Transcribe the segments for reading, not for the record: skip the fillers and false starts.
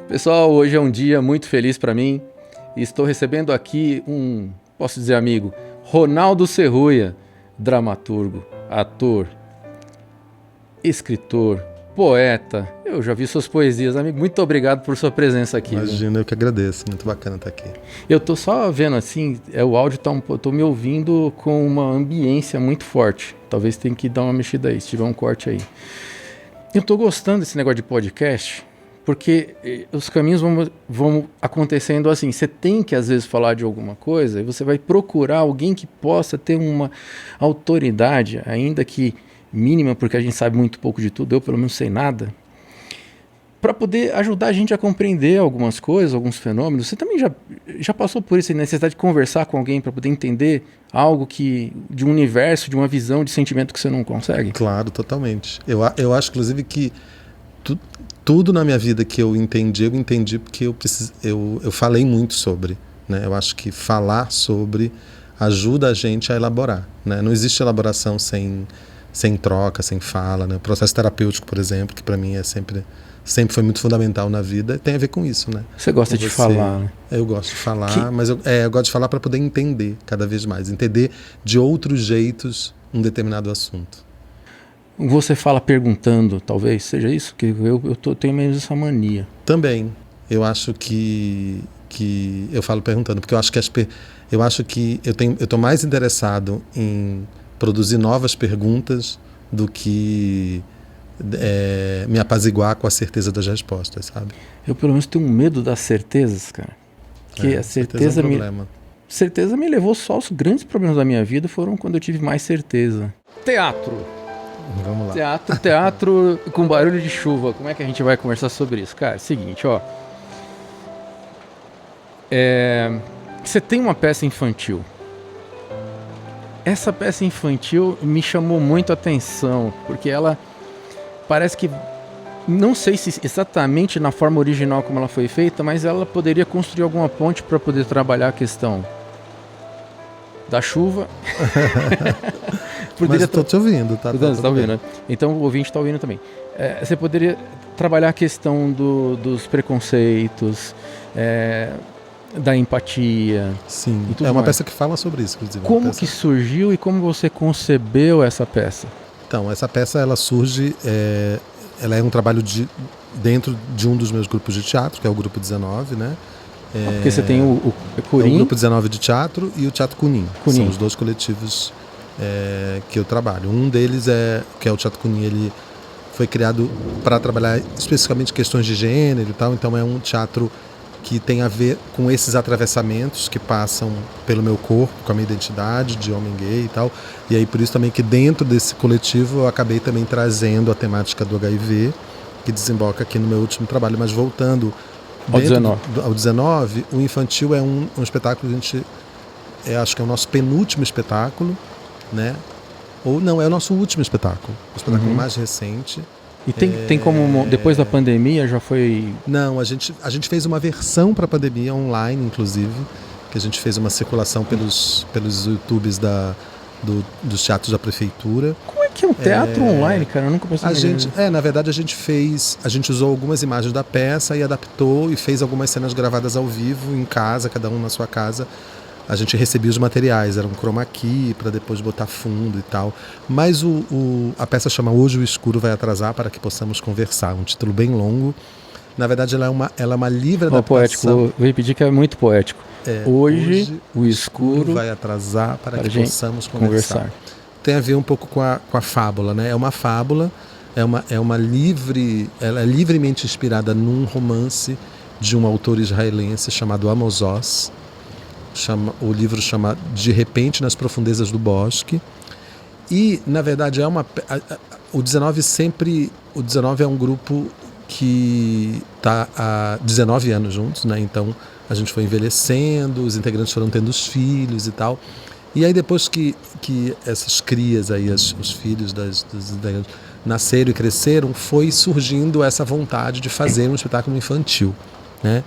Pessoal, hoje é um dia muito feliz para mim e estou recebendo aqui posso dizer amigo, Ronaldo Serruia, dramaturgo, ator, escritor, poeta. Eu já vi suas poesias, amigo. Muito obrigado por sua presença aqui. Imagina, eu que agradeço. Muito bacana estar aqui. Eu tô só vendo assim, o áudio tá eu tô me ouvindo com uma ambiência muito forte. Talvez tenha que dar uma mexida aí, se tiver um corte aí. Eu tô gostando desse negócio de podcast, porque os caminhos vão acontecendo assim. Você tem que, às vezes, falar de alguma coisa e você vai procurar alguém que possa ter uma autoridade, ainda que mínima, porque a gente sabe muito pouco de tudo, eu pelo menos sei nada, para poder ajudar a gente a compreender algumas coisas, alguns fenômenos. Você também já passou por isso, a necessidade de conversar com alguém para poder entender algo de um universo, de uma visão, de sentimento que você não consegue? Claro, totalmente. Eu acho, inclusive, que tudo na minha vida que eu entendi porque eu falei muito sobre. Né? Eu acho que falar sobre ajuda a gente a elaborar. Né? Não existe elaboração sem troca, sem fala. Né? O processo terapêutico, por exemplo, que para mim sempre foi muito fundamental na vida, tem a ver com isso, né? Você gosta de falar, né? Eu gosto de falar, mas eu gosto de falar para poder entender cada vez mais, entender de outros jeitos um determinado assunto. Você fala perguntando, talvez seja isso? Que eu tenho meio essa mania. Também, eu acho que eu falo perguntando, porque eu acho que eu tô mais interessado em produzir novas perguntas do que me apaziguar com a certeza das respostas, sabe? Eu pelo menos tenho um medo das certezas, cara. Que a certeza certeza me levou só os grandes problemas da minha vida foram quando eu tive mais certeza. Teatro. Vamos lá. Teatro com barulho de chuva. Como é que a gente vai conversar sobre isso? Cara, é o seguinte, ó. Você tem uma peça infantil. Essa peça infantil me chamou muito a atenção, porque ela parece que, não sei se exatamente na forma original como ela foi feita, mas ela poderia construir alguma ponte para poder trabalhar a questão da chuva. Mas estou te ouvindo, tá? Você tá ouvindo, né? Então o ouvinte está ouvindo também. Você poderia trabalhar a questão dos preconceitos, da empatia. Sim, é uma peça que fala sobre isso, inclusive. Como que surgiu e como você concebeu essa peça? Então, essa peça ela surge, ela é um trabalho dentro de um dos meus grupos de teatro, que é o Grupo 19, né? Porque você tem o Curim. O Grupo 19 de teatro e o Teatro Cunim. São os dois coletivos que eu trabalho. Um deles que é o Teatro Cunim, ele foi criado para trabalhar especificamente questões de gênero e tal, então é um teatro que tem a ver com esses atravessamentos que passam pelo meu corpo, com a minha identidade de homem gay e tal. E aí por isso também que dentro desse coletivo eu acabei também trazendo a temática do HIV, que desemboca aqui no meu último trabalho. Mas voltando ao 19, o infantil é um espetáculo que acho que é o nosso penúltimo espetáculo, né? Ou não, é o nosso último espetáculo, o espetáculo mais recente. E tem como, depois da pandemia, já foi... Não, a gente fez uma versão para a pandemia, online, inclusive, que a gente fez uma circulação pelos YouTubes dos teatros da prefeitura. Como é que é um teatro online, cara? Eu nunca pensei na verdade, a gente usou algumas imagens da peça e adaptou e fez algumas cenas gravadas ao vivo, em casa, cada um na sua casa. A gente recebia os materiais, era um chroma key para depois botar fundo e tal. Mas a peça chama Hoje o Escuro Vai Atrasar para que possamos conversar. Um título bem longo. Na verdade, ela é uma livre adaptação. Poético, vou repetir que é muito poético. Hoje o escuro vai atrasar para que possamos conversar. Tem a ver um pouco com a fábula, né? É uma fábula, ela é livremente inspirada num romance de um autor israelense chamado Amos Oz. O livro chama De Repente nas Profundezas do Bosque. E, na verdade, o 19 é um grupo que está há 19 anos juntos, né? Então a gente foi envelhecendo, os integrantes foram tendo os filhos e tal. E aí depois que essas crias aí, os filhos dos integrantes nasceram e cresceram, foi surgindo essa vontade de fazer um espetáculo infantil, né?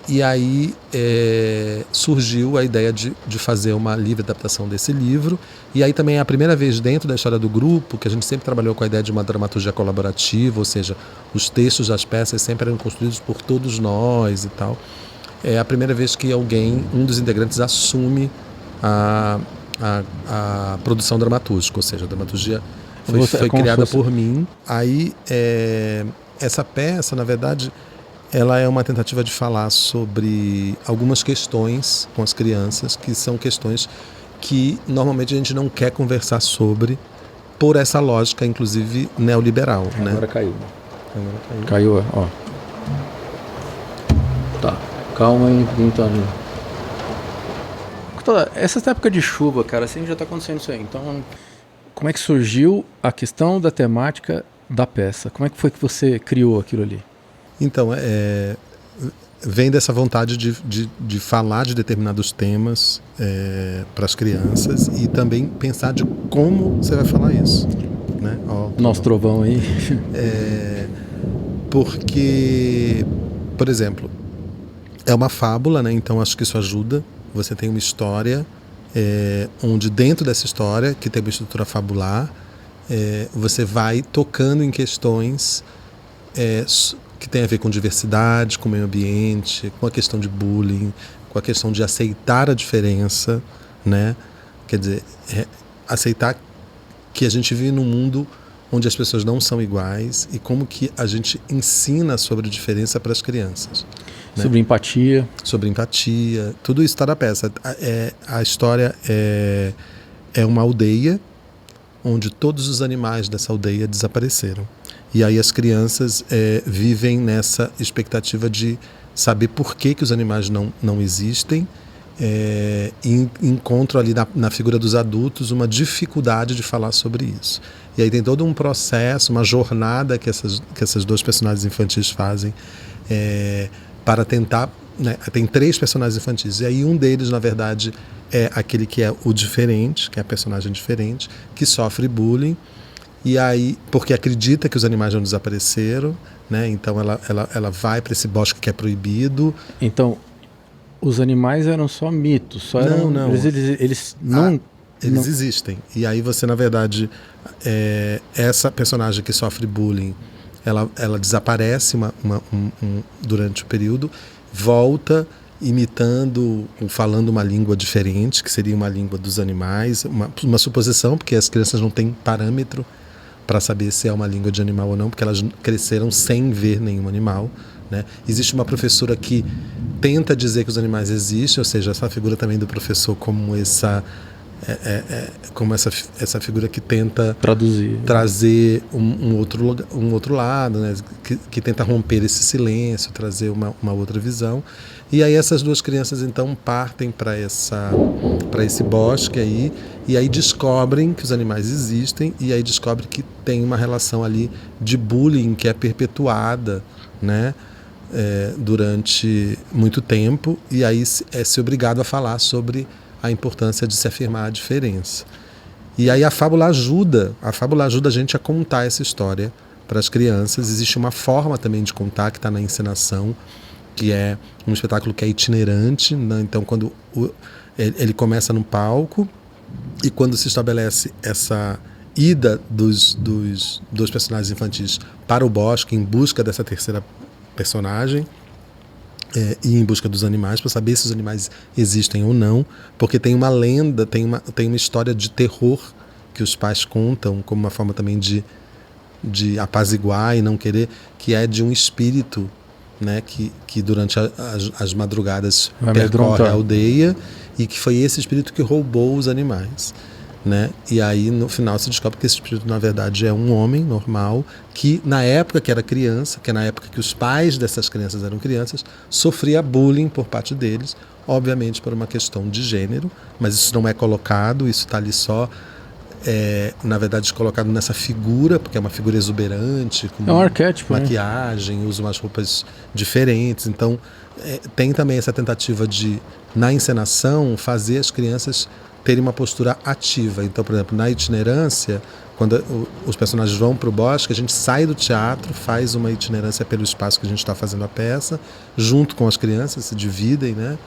E aí surgiu a ideia de fazer uma livre adaptação desse livro. E aí também é a primeira vez dentro da história do grupo que a gente sempre trabalhou com a ideia de uma dramaturgia colaborativa, ou seja, os textos das peças sempre eram construídos por todos nós e tal. É a primeira vez que um dos integrantes, assume a produção dramatúrgica, ou seja, a dramaturgia foi criada por mim. Aí essa peça, na verdade, ela é uma tentativa de falar sobre algumas questões com as crianças, que são questões que normalmente a gente não quer conversar sobre, por essa lógica, inclusive, neoliberal. Agora caiu. Caiu, ó. Tá, calma aí, então. Essa época de chuva, cara, assim já tá acontecendo isso aí. Então, como é que surgiu a questão da temática da peça? Como é que foi que você criou aquilo ali? Então, vem dessa vontade de falar de determinados temas para as crianças e também pensar de como você vai falar isso. Né? Nosso trovão aí. Porque, por exemplo, é uma fábula, né? Então acho que isso ajuda. Você tem uma história onde dentro dessa história, que tem uma estrutura fabular, você vai tocando em questões que tem a ver com diversidade, com o meio ambiente, com a questão de bullying, com a questão de aceitar a diferença, né? Quer dizer, aceitar que a gente vive num mundo onde as pessoas não são iguais e como que a gente ensina sobre diferença para as crianças. Né? Sobre empatia. Sobre empatia. Tudo isso está na peça. A história é uma aldeia onde todos os animais dessa aldeia desapareceram. E aí as crianças vivem nessa expectativa de saber por que os animais não existem e encontram ali na figura dos adultos uma dificuldade de falar sobre isso. E aí tem todo um processo, uma jornada que essas duas personagens infantis fazem para tentar... Né? Tem 3 personagens infantis, e aí um deles, na verdade, é aquele que é o diferente, que é a personagem diferente, que sofre bullying, e aí, porque acredita que os animais não desapareceram, né? Então ela vai para esse bosque que é proibido. Então, os animais eram só mitos? Só eram, não. Eles não... Eles existem. E aí você, na verdade, essa personagem que sofre bullying, ela desaparece durante o período, volta imitando, falando uma língua diferente, que seria uma língua dos animais, uma suposição, porque as crianças não têm parâmetro para saber se é uma língua de animal ou não, porque elas cresceram sem ver nenhum animal. Né? Existe uma professora que tenta dizer que os animais existem, ou seja, essa figura também do professor como essa figura que tenta trazer um outro lado, né? que tenta romper esse silêncio, trazer uma outra visão. E aí essas duas crianças então partem para esse bosque aí, e aí descobrem que os animais existem, e aí descobrem que tem uma relação ali de bullying que é perpetuada, né? Durante muito tempo, e aí é se obrigado a falar sobre a importância de se afirmar a diferença. E aí a fábula ajuda a gente a contar essa história para as crianças. Existe uma forma também de contar que está na encenação, que é um espetáculo que é itinerante, né? Então quando ele começa no palco, e quando se estabelece essa ida dos personagens infantis para o bosque em busca dessa terceira personagem, e em busca dos animais, para saber se os animais existem ou não, porque tem uma lenda, tem uma história de terror que os pais contam como uma forma também de apaziguar e não querer, que é de um espírito, né, que durante as madrugadas percorre a aldeia, e que foi esse espírito que roubou os animais. Né? E aí no final se descobre que esse espírito na verdade é um homem normal que na época que era criança, que é na época que os pais dessas crianças eram crianças, sofria bullying por parte deles, obviamente por uma questão de gênero, mas isso não é colocado, isso está ali só na verdade colocado nessa figura, porque é uma figura exuberante, com um arquétipo, maquiagem, usa umas roupas diferentes. Então tem também essa tentativa de, na encenação, fazer as crianças terem uma postura ativa. Então, por exemplo, na itinerância, quando os personagens vão para o bosque, a gente sai do teatro, faz uma itinerância pelo espaço que a gente está fazendo a peça, junto com as crianças, se dividem, né?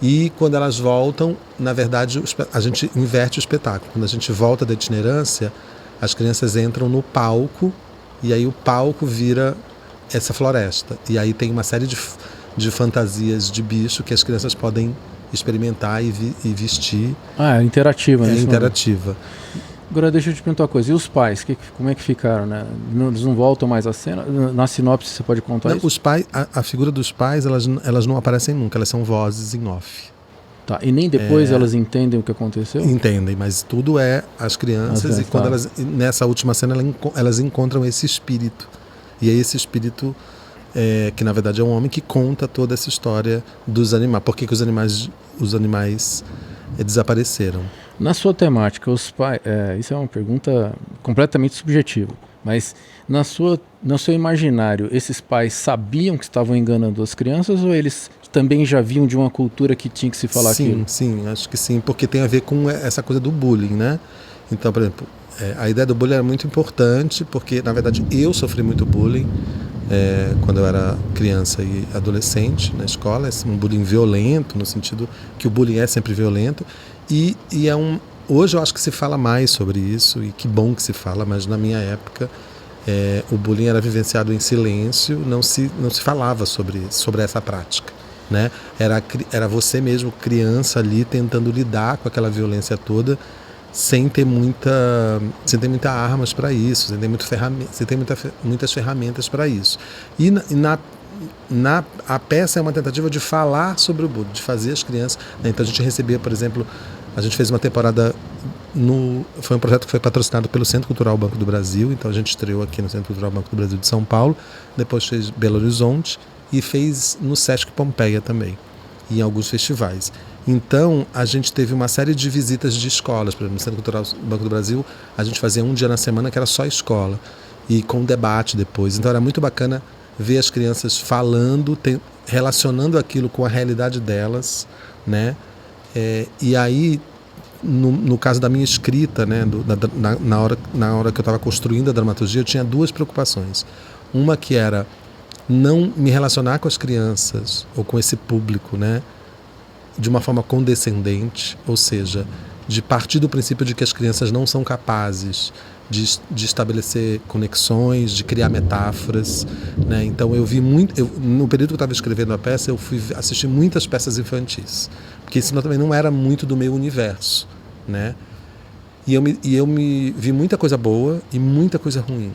E quando elas voltam, na verdade, a gente inverte o espetáculo. Quando a gente volta da itinerância, as crianças entram no palco, e aí o palco vira essa floresta. E aí tem uma série de fantasias de bicho que as crianças podem experimentar e vestir. É interativa, né? É interativa. Agora deixa eu te perguntar uma coisa, e os pais, como é que ficaram, né? Eles não voltam mais à cena? Na sinopse você pode contar não, isso? Os pais, a figura dos pais, elas não aparecem nunca, elas são vozes em off. Tá, e nem depois elas entendem o que aconteceu? Entendem, mas tudo é as crianças, e quando nessa última cena elas encontram esse espírito. E é esse espírito que na verdade é um homem que conta toda essa história dos animais. Por que os animais desapareceram? Na sua temática, os pais... isso é uma pergunta completamente subjetiva, mas no seu imaginário, esses pais sabiam que estavam enganando as crianças ou eles também já vinham de uma cultura que tinha que se falar aquilo? Sim, acho que sim, porque tem a ver com essa coisa do bullying, né? Então, por exemplo, a ideia do bullying era muito importante, porque na verdade eu sofri muito bullying quando eu era criança e adolescente na escola, um bullying violento, no sentido que o bullying é sempre violento, e hoje eu acho que se fala mais sobre isso, e que bom que se fala, mas na minha época o bullying era vivenciado em silêncio, não se falava sobre essa prática, né? Era você mesmo, criança ali, tentando lidar com aquela violência toda, sem ter muitas armas para isso, sem ter muitas ferramentas para isso. E a peça é uma tentativa de falar sobre o bullying, de fazer as crianças, né? Então a gente recebia, por exemplo, a gente fez uma temporada foi um projeto que foi patrocinado pelo Centro Cultural Banco do Brasil, então a gente estreou aqui no Centro Cultural Banco do Brasil de São Paulo, depois fez Belo Horizonte e fez no Sesc Pompeia também, e em alguns festivais. Então a gente teve uma série de visitas de escolas, por exemplo, no Centro Cultural Banco do Brasil a gente fazia um dia na semana que era só escola, e com debate depois, então era muito bacana ver as crianças falando, relacionando aquilo com a realidade delas, né? E aí, no caso da minha escrita, né, na hora que eu estava construindo a dramaturgia, eu tinha duas preocupações. Uma que era não me relacionar com as crianças ou com esse público, né, de uma forma condescendente, ou seja, de partir do princípio de que as crianças não são capazes de estabelecer conexões, de criar metáforas, né? Então eu vi muito, no período que eu estava escrevendo a peça, eu fui assistir muitas peças infantis, porque isso também não era muito do meu universo, né? E eu me vi muita coisa boa e muita coisa ruim.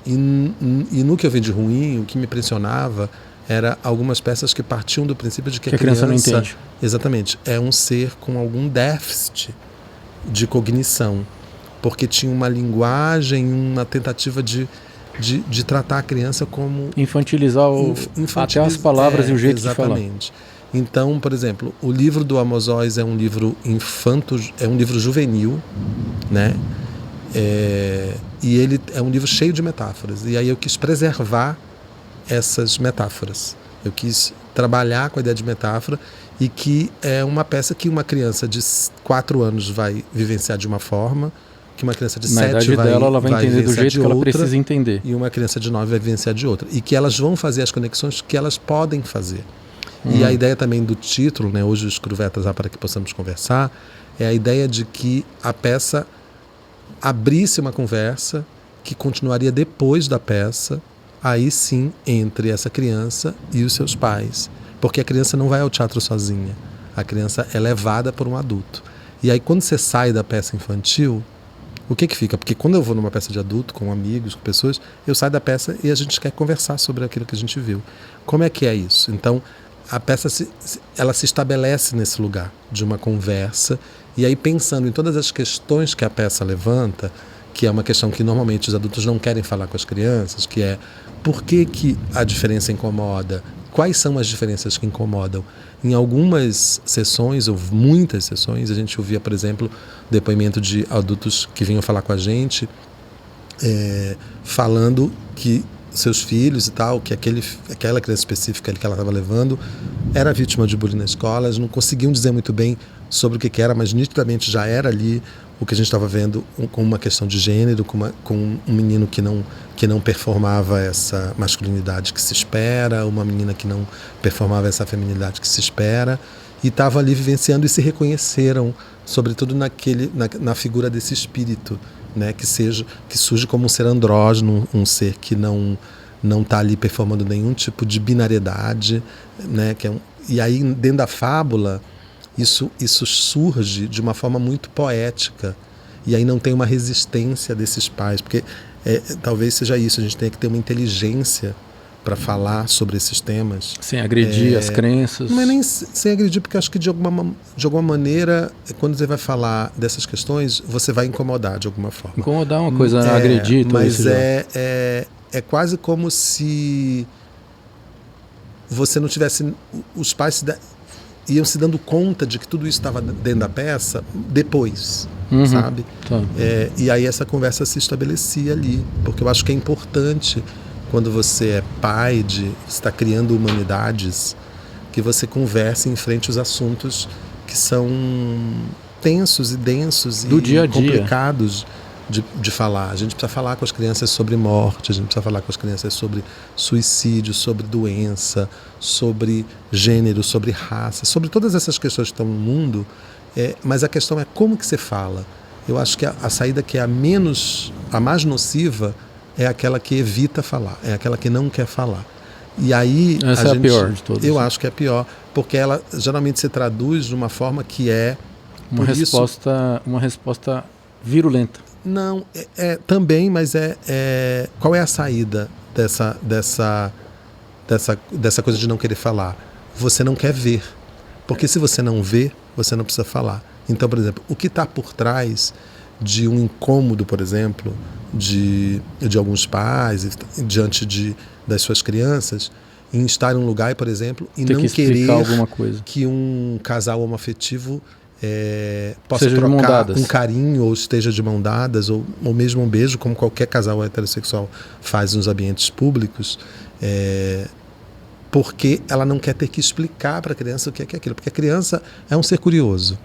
E no que eu vi de ruim, o que me impressionava era algumas peças que partiam do princípio de que a criança não entende. Exatamente, é um ser com algum déficit de cognição, porque tinha uma linguagem, uma tentativa de tratar a criança como... Infantilizar até as palavras e o jeito de falar. Exatamente. Então, por exemplo, o livro do Amos Oz é um livro é um livro juvenil, né? E ele é um livro cheio de metáforas. E aí eu quis preservar essas metáforas. Eu quis trabalhar com a ideia de metáfora, e que é uma peça que uma criança de 4 anos vai vivenciar de uma forma, que uma criança de 7 ela vai entender do jeito que ela precisa entender, e uma criança de 9 vai vivenciar de outra. E que elas vão fazer as conexões que elas podem fazer. E a ideia também do título, né, hoje os Cruvetas lá para que possamos conversar, é a ideia de que a peça abrisse uma conversa que continuaria depois da peça, aí sim, entre essa criança e os seus pais. Porque a criança não vai ao teatro sozinha. A criança é levada por um adulto. E aí quando você sai da peça infantil, o que fica? Porque quando eu vou numa peça de adulto, com amigos, com pessoas, eu saio da peça e a gente quer conversar sobre aquilo que a gente viu. Como é que é isso? Então, a peça ela se estabelece nesse lugar de uma conversa, e aí pensando em todas as questões que a peça levanta, que é uma questão que normalmente os adultos não querem falar com as crianças, que é por que a diferença incomoda, quais são as diferenças que incomodam. Em algumas sessões, ou muitas sessões, a gente ouvia, por exemplo, depoimento de adultos que vinham falar com a gente, falando que seus filhos e tal, que aquela criança específica que ela estava levando era vítima de bullying na escola, eles não conseguiam dizer muito bem sobre o que era, mas nitidamente já era ali o que a gente estava vendo com uma questão de gênero, com um menino que não performava essa masculinidade que se espera, uma menina que não performava essa feminilidade que se espera, e estavam ali vivenciando e se reconheceram, sobretudo na figura desse espírito, né, que surge como um ser andrógeno, um ser que não está ali performando nenhum tipo de binariedade, né, e aí dentro da fábula isso surge de uma forma muito poética, e aí não tem uma resistência desses pais, porque talvez seja isso, a gente tenha que ter uma inteligência para falar sobre esses temas. Sem agredir as crenças. Não é nem sem agredir, porque acho que de alguma maneira, quando você vai falar dessas questões, você vai incomodar de alguma forma. Incomodar uma coisa, agredir. Mas é quase como se você não tivesse... Os pais iam se dando conta de que tudo isso estava dentro da peça depois, sabe? Tá. E aí essa conversa se estabelecia ali, porque eu acho que é importante, quando você é pai, está criando humanidades, que você converse em frente os assuntos que são tensos e densos do e dia a dia, complicados de falar. A gente precisa falar com as crianças sobre morte, a gente precisa falar com as crianças sobre suicídio, sobre doença, sobre gênero, sobre raça, sobre todas essas questões que estão no mundo, mas a questão é como que você fala. Eu acho que a saída que é a mais nociva é aquela que evita falar, é aquela que não quer falar. E aí essa é a pior de todas. Eu acho que é a pior, porque ela geralmente se traduz de uma forma que é uma resposta virulenta. Não, também, mas qual é a saída dessa coisa de não querer falar? Você não quer ver, porque se você não vê, você não precisa falar. Então, por exemplo, o que está por trás de um incômodo, por exemplo, de alguns pais diante das suas crianças, em estar em um lugar, por exemplo, e não querer alguma coisa. Que um casal homoafetivo possa seja trocar um carinho, ou esteja de mão dadas, ou mesmo um beijo, como qualquer casal heterossexual faz nos ambientes públicos, porque ela não quer ter que explicar para a criança o que é aquilo, porque a criança é um ser curioso.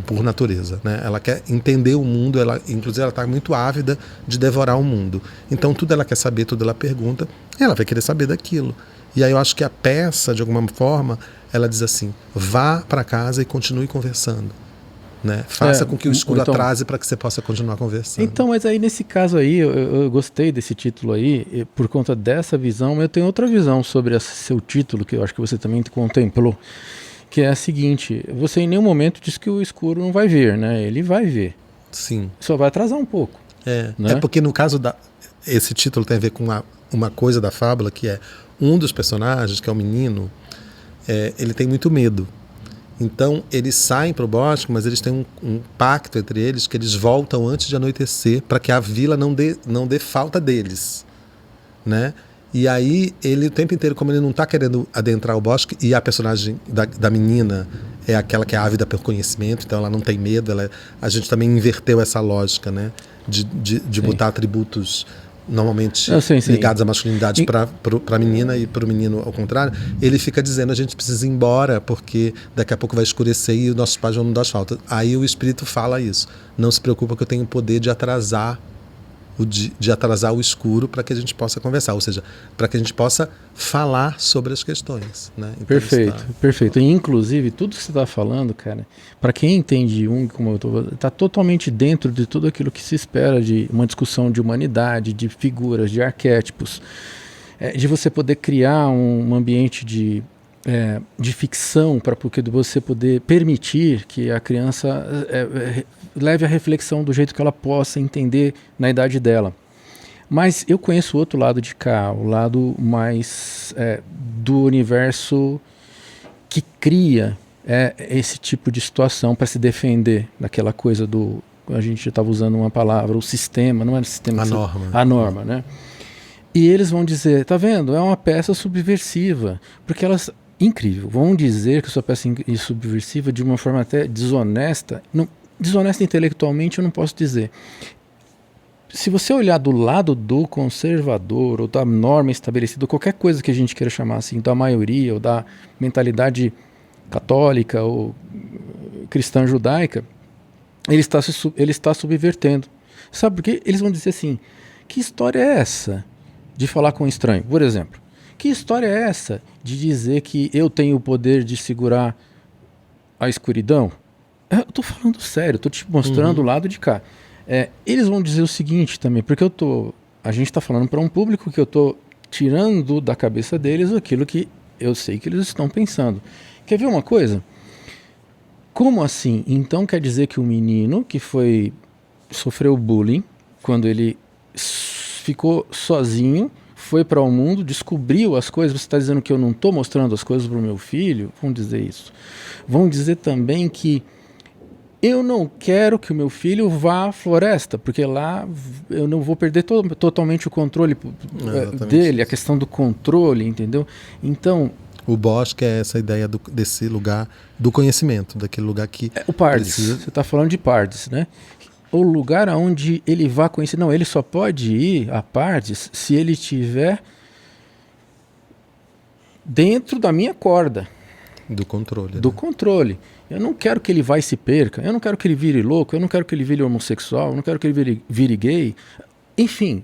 Por natureza, né? Ela quer entender o mundo, inclusive ela está muito ávida de devorar o mundo. Então tudo ela quer saber, tudo ela pergunta, e ela vai querer saber daquilo. E aí eu acho que a peça, de alguma forma, ela diz assim: vá para casa e continue conversando, né? Faça com que o escuro atrase para que você possa continuar conversando. Então, mas aí nesse caso aí, eu gostei desse título aí, por conta dessa visão, mas eu tenho outra visão sobre esse seu título, que eu acho que você também contemplou, que é a seguinte: você em nenhum momento diz que o escuro não vai ver, né? Ele vai ver. Sim. Só vai atrasar um pouco. Né? Porque no caso esse título tem a ver com uma coisa da fábula, que é um dos personagens, que é o menino, ele tem muito medo. Então eles saem para o bosque, mas eles têm um pacto entre eles, que eles voltam antes de anoitecer, para que a vila não dê falta deles, né? E aí, ele o tempo inteiro, como ele não está querendo adentrar o bosque, e a personagem da menina é aquela que é ávida pelo conhecimento, então ela não tem medo, a gente também inverteu essa lógica, né? De botar atributos normalmente ligados à masculinidade para a menina e para o menino ao contrário. Ele fica dizendo: a gente precisa ir embora, porque daqui a pouco vai escurecer e os nossos pais vão nos dar falta. Aí o espírito fala isso: não se preocupa que eu tenho o poder de atrasar o escuro, para que a gente possa conversar, ou seja, para que a gente possa falar sobre as questões, né? Então, perfeito. E, inclusive, tudo que você está falando, cara, para quem entende Jung, como eu estou, está totalmente dentro de tudo aquilo que se espera de uma discussão de humanidade, de figuras, de arquétipos, de você poder criar um ambiente de ficção, para você poder permitir que a criança leve a reflexão do jeito que ela possa entender na idade dela. Mas eu conheço o outro lado de cá, o lado mais do universo que cria esse tipo de situação para se defender daquela coisa a gente estava usando uma palavra, o sistema, não é o sistema... A norma, né? E eles vão dizer: tá vendo? É uma peça subversiva, porque elas... Incrível, vão dizer que sua peça é subversiva de uma forma até desonesta. Desonesta intelectualmente eu não posso dizer. Se você olhar do lado do conservador, ou da norma estabelecida, ou qualquer coisa que a gente queira chamar assim, da maioria, ou da mentalidade católica, ou cristã judaica, ele está subvertendo. Sabe por quê? Eles vão dizer assim, que história é essa de falar com um estranho? Por exemplo, que história é essa de dizer que eu tenho o poder de segurar a escuridão? Eu estou falando sério, estou te mostrando o lado de cá. Eles vão dizer o seguinte também, porque a gente está falando para um público que eu estou tirando da cabeça deles aquilo que eu sei que eles estão pensando. Quer ver uma coisa? Como assim? Então quer dizer que o menino que sofreu bullying, quando ele ficou sozinho, foi para o mundo, descobriu as coisas, você está dizendo que eu não estou mostrando as coisas para o meu filho? Vão dizer isso. Vão dizer também que eu não quero que o meu filho vá à floresta, porque lá eu não vou perder totalmente o controle dele, a questão do controle, entendeu? Então... O bosque é essa ideia desse lugar do conhecimento, daquele lugar que... o Pardes, você está falando de Pardes, né? O lugar onde ele vai conhecer... Não, ele só pode ir a Pardes se ele estiver dentro da minha corda. Do controle. Do controle. Eu não quero que ele vá e se perca, eu não quero que ele vire louco, eu não quero que ele vire homossexual, eu não quero que ele vire gay. Enfim,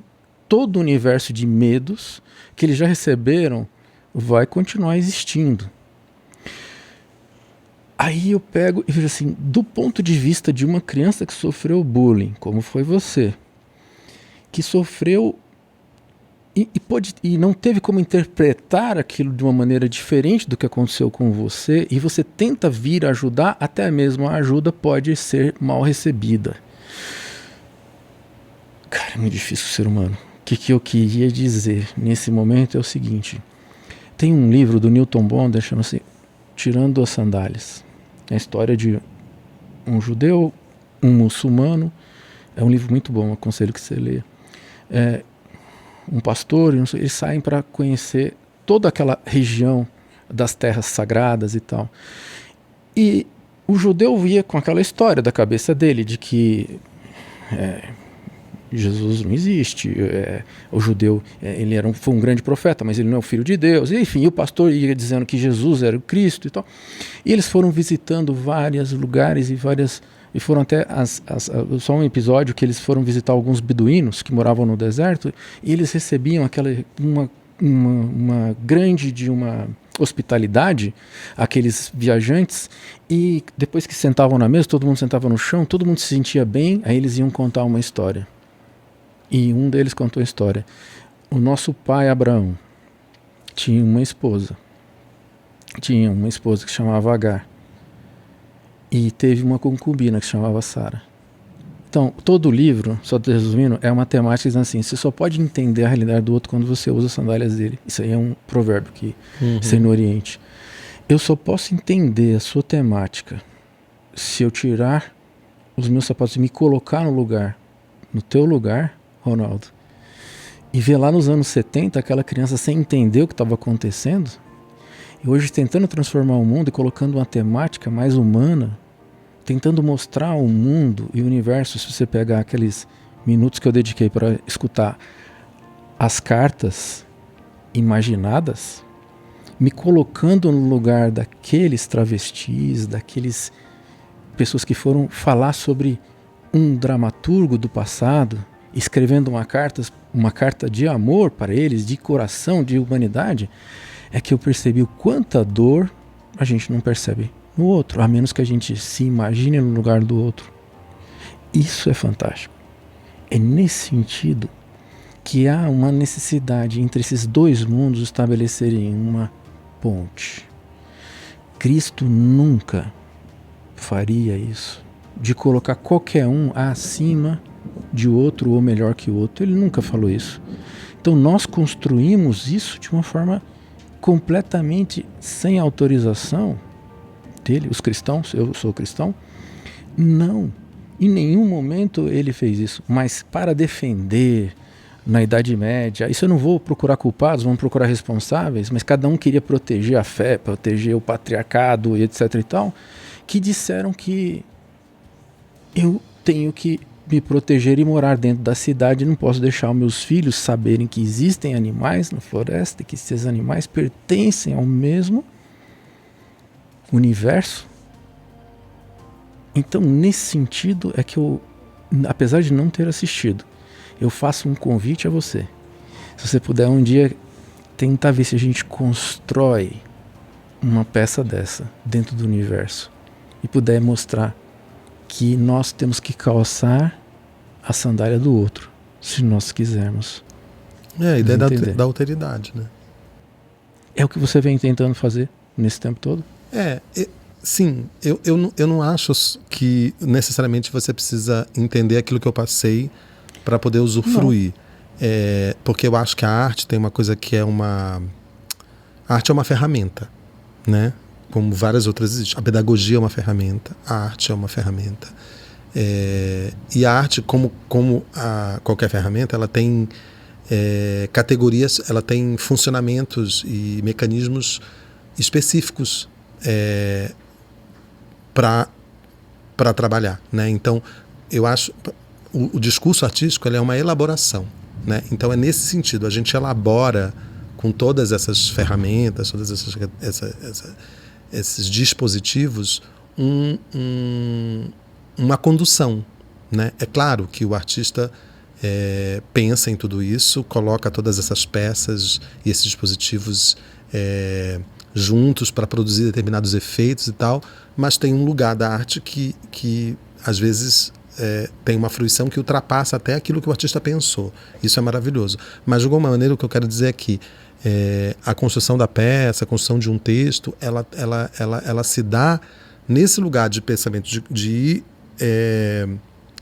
todo o universo de medos que eles já receberam vai continuar existindo. Aí eu pego e vejo assim, do ponto de vista de uma criança que sofreu bullying, como foi você, que sofreu e não teve como interpretar aquilo de uma maneira diferente do que aconteceu com você, e você tenta vir ajudar, até mesmo a ajuda pode ser mal recebida. Cara, é muito difícil ser humano. O que eu queria dizer nesse momento é o seguinte: tem um livro do Newton Bonder, chama-se Tirando as Sandálias. É a história de um judeu, um muçulmano. É um livro muito bom, aconselho que você leia. Um pastor, eles saem para conhecer toda aquela região das terras sagradas e tal. E o judeu via com aquela história da cabeça dele de que Jesus não existe, o judeu ele foi um grande profeta, mas ele não é o filho de Deus. Enfim, o pastor ia dizendo que Jesus era o Cristo e tal. E eles foram visitando vários lugares e foram até só um episódio que eles foram visitar alguns beduínos que moravam no deserto, e eles recebiam uma grande hospitalidade, aqueles viajantes, e depois que sentavam na mesa, todo mundo sentava no chão, todo mundo se sentia bem, aí eles iam contar uma história. E um deles contou a história. O nosso pai Abraão tinha uma esposa que se chamava Agar. E teve uma concubina que se chamava Sara. Então, todo o livro, só resumindo, é uma temática dizendo assim: você só pode entender a realidade do outro quando você usa as sandálias dele. Isso aí é um provérbio que tem no Oriente. Eu só posso entender a sua temática se eu tirar os meus sapatos e me colocar no teu lugar, Ronaldo, e ver lá nos anos 70 aquela criança sem entender o que estava acontecendo, e hoje tentando transformar o mundo e colocando uma temática mais humana, tentando mostrar o mundo e o universo. Se você pegar aqueles minutos que eu dediquei para escutar as cartas imaginadas, me colocando no lugar daqueles travestis, daqueles pessoas que foram falar sobre um dramaturgo do passado, escrevendo uma carta de amor para eles, de coração, de humanidade, é que eu percebi o quanta dor a gente não percebe no outro, a menos que a gente se imagine no lugar do outro. Isso é fantástico. É nesse sentido que há uma necessidade entre esses dois mundos estabelecerem uma ponte. Cristo nunca faria isso, de colocar qualquer um acima de outro ou melhor que o outro. Ele nunca falou isso. Então nós construímos isso de uma forma completamente sem autorização dele, os cristãos. Eu sou cristão. Não, em nenhum momento ele fez isso, mas para defender na Idade Média, isso eu não vou procurar culpados, vamos procurar responsáveis, mas cada um queria proteger a fé, proteger o patriarcado e etc e tal, que disseram que eu tenho que me proteger e morar dentro da cidade, não posso deixar os meus filhos saberem que existem animais na floresta, que esses animais pertencem ao mesmo universo Então, nesse sentido, é que eu, apesar de não ter assistido, eu faço um convite a você. Se você puder um dia tentar ver se a gente constrói uma peça dessa dentro do universo e puder mostrar que nós temos que calçar a sandália do outro, se nós quisermos. É a ideia da alteridade, né? É o que você vem tentando fazer nesse tempo todo? Sim, eu não acho que necessariamente você precisa entender aquilo que eu passei para poder usufruir. Porque eu acho que a arte tem uma coisa que é a arte é uma ferramenta, né? Como várias outras existem. A pedagogia é uma ferramenta, a arte é uma ferramenta. E a arte, como qualquer ferramenta, ela tem categorias, ela tem funcionamentos e mecanismos específicos para trabalhar, né? Então, eu acho o discurso artístico ele é uma elaboração, né? Então, é nesse sentido, a gente elabora com todas essas ferramentas, todas esses dispositivos, uma condução, né? É claro que o artista pensa em tudo isso, coloca todas essas peças e esses dispositivos juntos para produzir determinados efeitos e tal, mas tem um lugar da arte que às vezes tem uma fruição que ultrapassa até aquilo que o artista pensou. Isso é maravilhoso. Mas de alguma maneira o que eu quero dizer é que a construção da peça, a construção de um texto, ela se dá nesse lugar de pensamento, de ir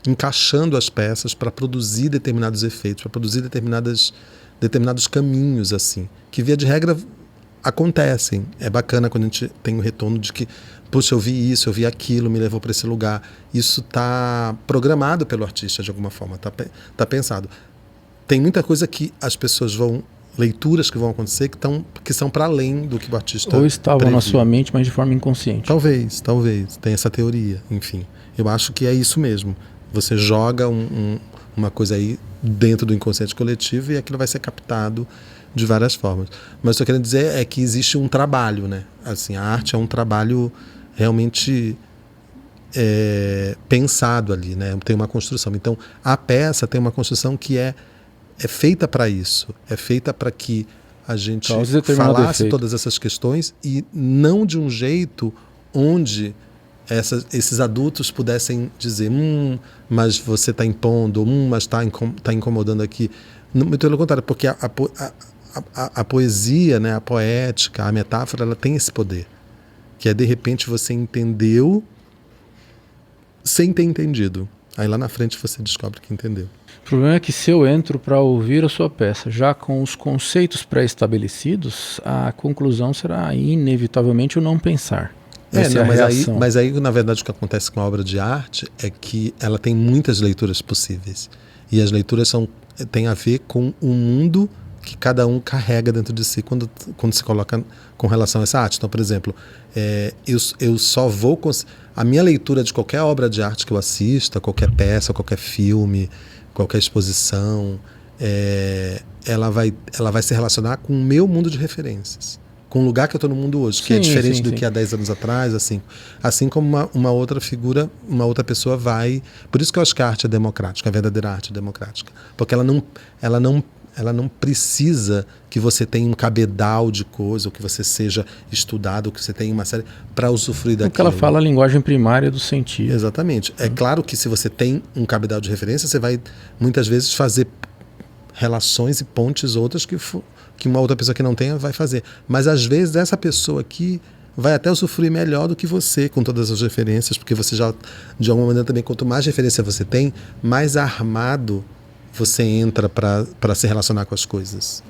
encaixando as peças para produzir determinados efeitos, para produzir determinados caminhos, assim, que via de regra acontecem. É bacana quando a gente tem o retorno de que, puxa, eu vi isso, eu vi aquilo, me levou para esse lugar. Isso está programado pelo artista de alguma forma, tá pensado. Tem muita coisa que as pessoas leituras que vão acontecer que são para além do que o artista ou estavam previu. Na sua mente, mas de forma inconsciente. Talvez, tem essa teoria, enfim. Eu acho que é isso mesmo. Você joga uma coisa aí dentro do inconsciente coletivo e aquilo vai ser captado de várias formas. Mas o que eu quero dizer é que existe um trabalho, né? Assim, a arte é um trabalho realmente pensado ali, né? Tem uma construção. Então, a peça tem uma construção que é feita para isso. É feita para que a gente falasse todas essas questões e não de um jeito onde esses adultos pudessem dizer mas você está impondo, mas está incomodando aqui. Muito pelo contrário, porque a poesia, né, a poética, a metáfora, ela tem esse poder, que é de repente você entendeu sem ter entendido. Aí lá na frente você descobre que entendeu. O problema é que se eu entro para ouvir a sua peça já com os conceitos pré-estabelecidos, a conclusão será inevitavelmente o não pensar. Mas aí, na verdade, o que acontece com a obra de arte é que ela tem muitas leituras possíveis. E as leituras têm a ver com o mundo que cada um carrega dentro de si quando se coloca com relação a essa arte. Então, por exemplo, eu só vou... A minha leitura de qualquer obra de arte que eu assista, qualquer peça, qualquer filme, qualquer exposição, ela vai se relacionar com o meu mundo de referências, com o lugar que eu estou no mundo hoje, que é diferente do que há 10 anos atrás, assim como uma outra figura, uma outra pessoa vai... Por isso que eu acho que a arte é democrática, a verdadeira arte é democrática, porque ela não precisa que você tenha um cabedal de coisa, ou que você seja estudado, ou que você tenha uma série para usufruir daquilo. Porque ela fala a linguagem primária do sentido. Exatamente. É claro que se você tem um cabedal de referência, você vai muitas vezes fazer relações e pontes outras que uma outra pessoa que não tenha vai fazer. Mas às vezes essa pessoa aqui vai até usufruir melhor do que você com todas as referências, porque você já, de alguma maneira também, quanto mais referência você tem, mais armado você entra para se relacionar com as coisas.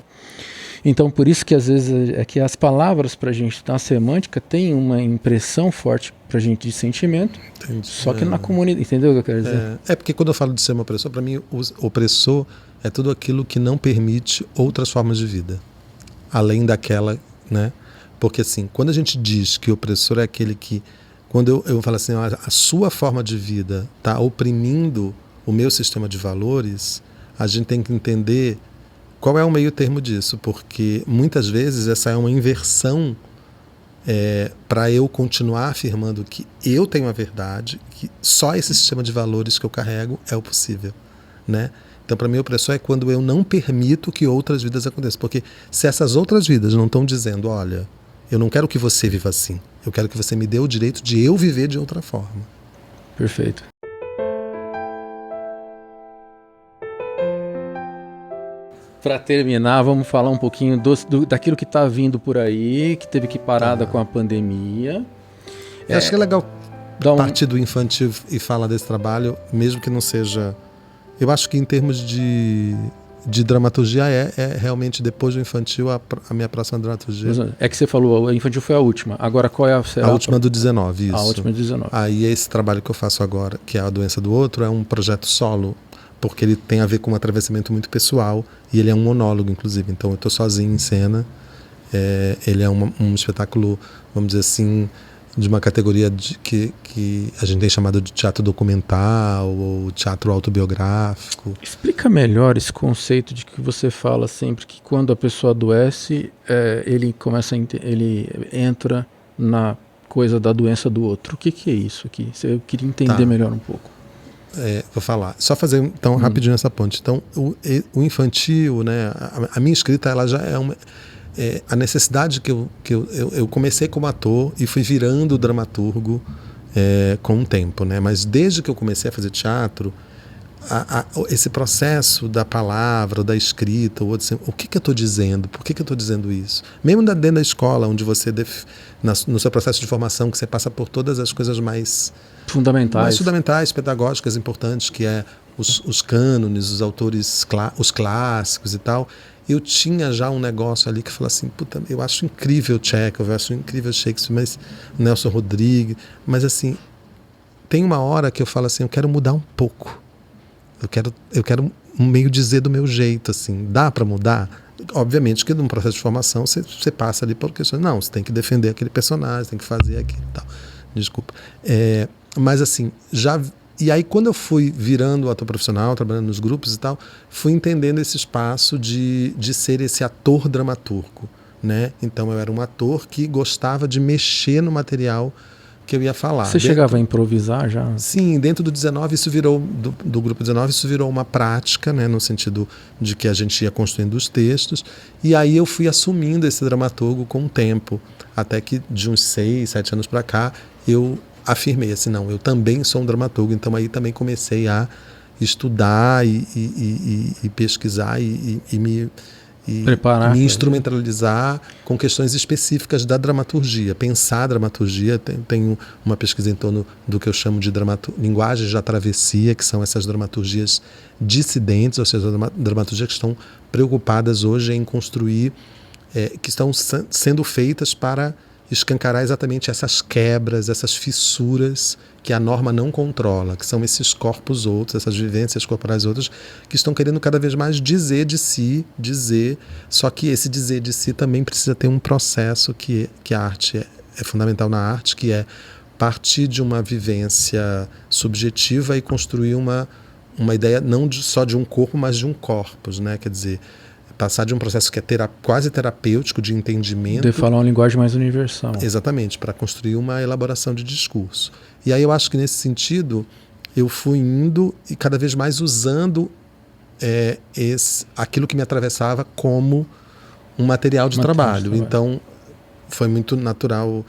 Então, por isso que às vezes é que as palavras para a gente, na semântica, tem uma impressão forte para a gente de sentimento. Entendi. Só que na comunidade, entendeu o que eu quero dizer? Porque quando eu falo de ser um opressor, para mim, o opressor é tudo aquilo que não permite outras formas de vida, além daquela, né? Porque assim, quando a gente diz que o opressor é aquele que, quando eu falo assim, a sua forma de vida está oprimindo o meu sistema de valores, a gente tem que entender qual é o meio termo disso, porque muitas vezes essa é uma inversão para eu continuar afirmando que eu tenho a verdade, que só esse sistema de valores que eu carrego é o possível, né? Então, para mim, a opressão é quando eu não permito que outras vidas aconteçam. Porque se essas outras vidas não estão dizendo, olha, eu não quero que você viva assim, eu quero que você me dê o direito de eu viver de outra forma. Perfeito. Para terminar, vamos falar um pouquinho daquilo que está vindo por aí, que teve que parada com a pandemia. Eu acho que é legal partir do infantil e falar desse trabalho, mesmo que não seja... Eu acho que em termos de dramaturgia é realmente depois do infantil a minha próxima dramaturgia. É que você falou, a infantil foi a última. Agora qual é a última do 19, isso. A última do 19. Aí esse trabalho que eu faço agora, que é A Doença do Outro, é um projeto solo, porque ele tem a ver com um atravessamento muito pessoal e ele é um monólogo, inclusive. Então eu estou sozinho em cena. Ele é um espetáculo, vamos dizer assim, de uma categoria que a gente tem chamado de teatro documental ou teatro autobiográfico. Explica melhor esse conceito de que você fala sempre que quando a pessoa adoece, ele entra na coisa da doença do outro. O que é isso aqui? Eu queria entender melhor um pouco. Vou falar. Só fazer então rapidinho essa ponte. Então, o infantil, né? A minha escrita, ela já é uma... a necessidade que eu comecei como ator e fui virando dramaturgo com o tempo, né? Mas desde que eu comecei a fazer teatro, esse processo da palavra, da escrita, o que eu estou dizendo? Por que eu estou dizendo isso? Mesmo dentro da escola, onde você, no seu processo de formação, que você passa por todas as coisas mais fundamentais, pedagógicas, importantes, que é os cânones, os autores, os clássicos e tal. Eu tinha já um negócio ali que falou assim, puta, eu acho incrível Chekhov, eu acho incrível Shakespeare, mas Nelson Rodrigues, mas assim, tem uma hora que eu falo assim, eu quero mudar um pouco. Eu quero meio dizer do meu jeito, assim, dá para mudar? Obviamente que num processo de formação você passa ali por questões, não, você tem que defender aquele personagem, tem que fazer aquilo e tal. Desculpa. Mas assim, e aí quando eu fui virando ator profissional, trabalhando nos grupos e tal, fui entendendo esse espaço de ser esse ator dramaturgo, né? Então eu era um ator que gostava de mexer no material que eu ia falar. Você chegava a improvisar já? Sim, dentro do 19 isso virou, do grupo 19, isso virou uma prática, né, no sentido de que a gente ia construindo os textos, e aí eu fui assumindo esse dramaturgo com o tempo, até que de uns 6, 7 anos para cá, eu afirmei assim, não, eu também sou um dramaturgo, então aí também comecei a estudar e pesquisar e me instrumentalizar com questões específicas da dramaturgia, pensar a dramaturgia. Tenho uma pesquisa em torno do que eu chamo de linguagens da travessia, que são essas dramaturgias dissidentes, ou seja, dramaturgias que estão preocupadas hoje em construir, que estão sendo feitas para escancarar exatamente essas quebras, essas fissuras que a norma não controla, que são esses corpos outros, essas vivências corporais outras, que estão querendo cada vez mais dizer de si, só que esse dizer de si também precisa ter um processo que a arte é fundamental na arte, que é partir de uma vivência subjetiva e construir uma ideia não só de um corpo, mas de um corpus, né? Quer dizer, passar de um processo que é quase terapêutico, de entendimento... De falar uma linguagem mais universal. Exatamente, para construir uma elaboração de discurso. E aí eu acho que nesse sentido eu fui indo e cada vez mais usando aquilo que me atravessava como um material de trabalho. Então foi muito natural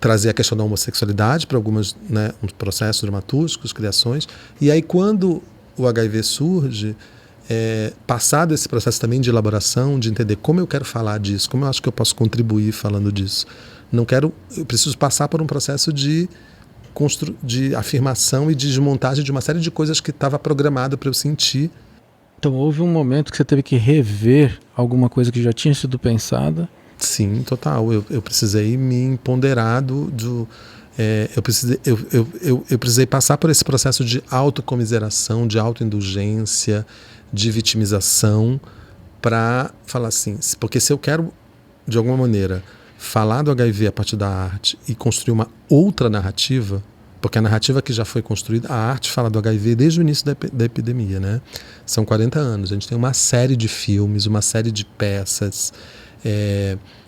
trazer a questão da homossexualidade para alguns processos dramatúrgicos, criações. E aí quando o HIV surge... passado esse processo também de elaboração, de entender como eu quero falar disso, como eu acho que eu posso contribuir falando disso. Eu preciso passar por um processo de afirmação e de desmontagem de uma série de coisas que estava programado para eu sentir. Então houve um momento que você teve que rever alguma coisa que já tinha sido pensada? Sim, total. Eu precisei me empoderar eu precisei passar por esse processo de autocomiseração, de autoindulgência, de vitimização, para falar assim, porque se eu quero, de alguma maneira, falar do HIV a partir da arte e construir uma outra narrativa, porque a narrativa que já foi construída, a arte fala do HIV desde o início da epidemia, né? São 40 anos, a gente tem uma série de filmes, uma série de peças,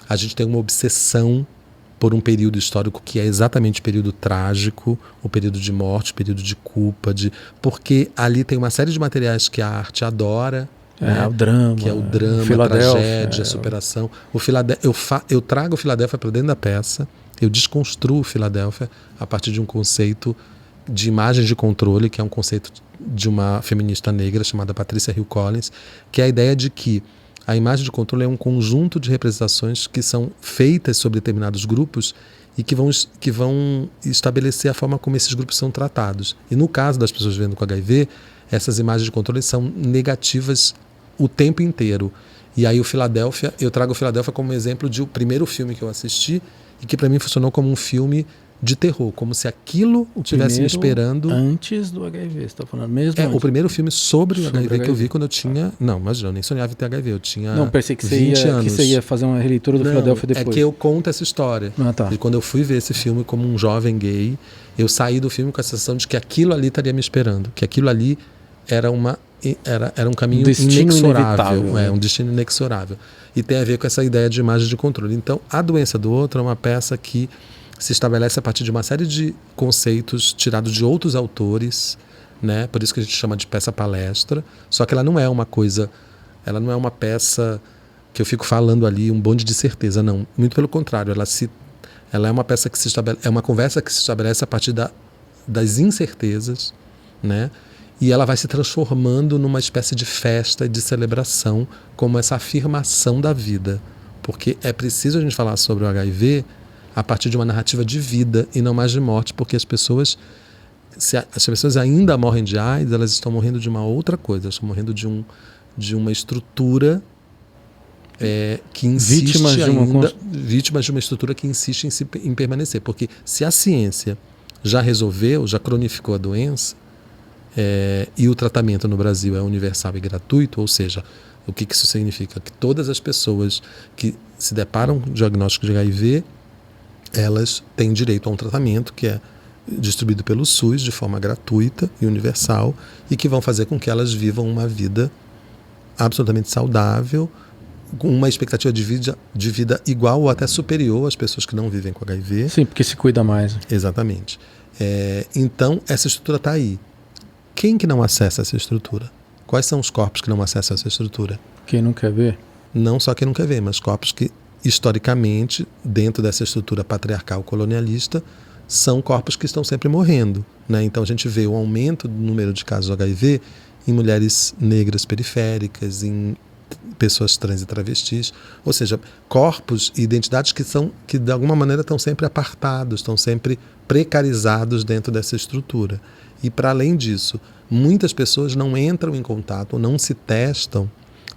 a gente tem uma obsessão por um período histórico que é exatamente o período trágico, o período de morte, o período de culpa, porque ali tem uma série de materiais que a arte adora, né? O drama, que é o drama, a tragédia, a superação. Eu trago o Filadélfia para dentro da peça, eu desconstruo o Filadélfia a partir de um conceito de imagens de controle, que é um conceito de uma feminista negra chamada Patricia Hill Collins, que é a ideia de que a imagem de controle é um conjunto de representações que são feitas sobre determinados grupos e que vão estabelecer a forma como esses grupos são tratados. E no caso das pessoas vivendo com HIV, essas imagens de controle são negativas o tempo inteiro. E aí eu trago o Filadélfia como exemplo de o primeiro filme que eu assisti e que para mim funcionou como um filme de terror, como se aquilo estivesse me esperando. Antes do HIV, você está falando mesmo? O primeiro filme sobre o HIV que eu vi quando eu tinha. Não, imagina, eu nem sonhava em ter HIV, eu tinha. Não, pensei que 20 anos. Que você ia fazer uma releitura do Filadélfia depois. É que eu conto essa história. Tá. E quando eu fui ver esse filme como um jovem gay, eu saí do filme com a sensação de que aquilo ali estaria me esperando, que aquilo ali era um caminho inexorável, um destino inexorável. E tem a ver com essa ideia de imagem de controle. Então, A Doença do Outro é uma peça que se estabelece a partir de uma série de conceitos tirados de outros autores, né? Por isso que a gente chama de peça palestra. Só que ela não é uma peça que eu fico falando ali um bonde de certeza, não. Muito pelo contrário, ela é uma peça que é uma conversa que se estabelece a partir das incertezas, né? E ela vai se transformando numa espécie de festa e de celebração, como essa afirmação da vida. Porque é preciso a gente falar sobre o HIV a partir de uma narrativa de vida e não mais de morte, porque as pessoas ainda morrem de AIDS, elas estão morrendo de uma outra coisa, elas estão morrendo de uma estrutura que insiste vítimas de uma estrutura que insiste em permanecer. Porque se a ciência já resolveu, já cronificou a doença, e o tratamento no Brasil é universal e gratuito, ou seja, o que isso significa? Que todas as pessoas que se deparam com o diagnóstico de HIV, elas têm direito a um tratamento que é distribuído pelo SUS de forma gratuita e universal e que vão fazer com que elas vivam uma vida absolutamente saudável, com uma expectativa de vida igual ou até superior às pessoas que não vivem com HIV. Sim, porque se cuida mais. Exatamente. Então, essa estrutura está aí. Quem que não acessa essa estrutura? Quais são os corpos que não acessam essa estrutura? Quem não quer ver? Não só quem não quer ver, mas corpos que, historicamente, dentro dessa estrutura patriarcal colonialista, são corpos que estão sempre morrendo, né? Então a gente vê o aumento do número de casos de HIV em mulheres negras periféricas, em pessoas trans e travestis, ou seja, corpos e identidades que de alguma maneira estão sempre apartados, estão sempre precarizados dentro dessa estrutura. E para além disso, muitas pessoas não entram em contato, não se testam,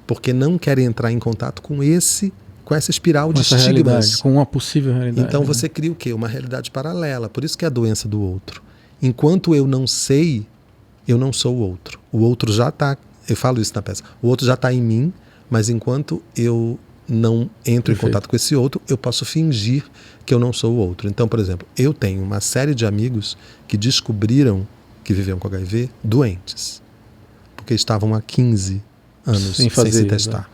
porque não querem entrar em contato com essa espiral de estigmas. Com uma possível realidade. Então você cria o quê? Uma realidade paralela. Por isso que é a doença do outro. Enquanto eu não sei, eu não sou o outro. O outro já está, eu falo isso na peça, o outro já está em mim, mas enquanto eu não entro em contato com esse outro, eu posso fingir que eu não sou o outro. Então, por exemplo, eu tenho uma série de amigos que descobriram que viviam com HIV doentes, porque estavam há 15 anos sem se testar,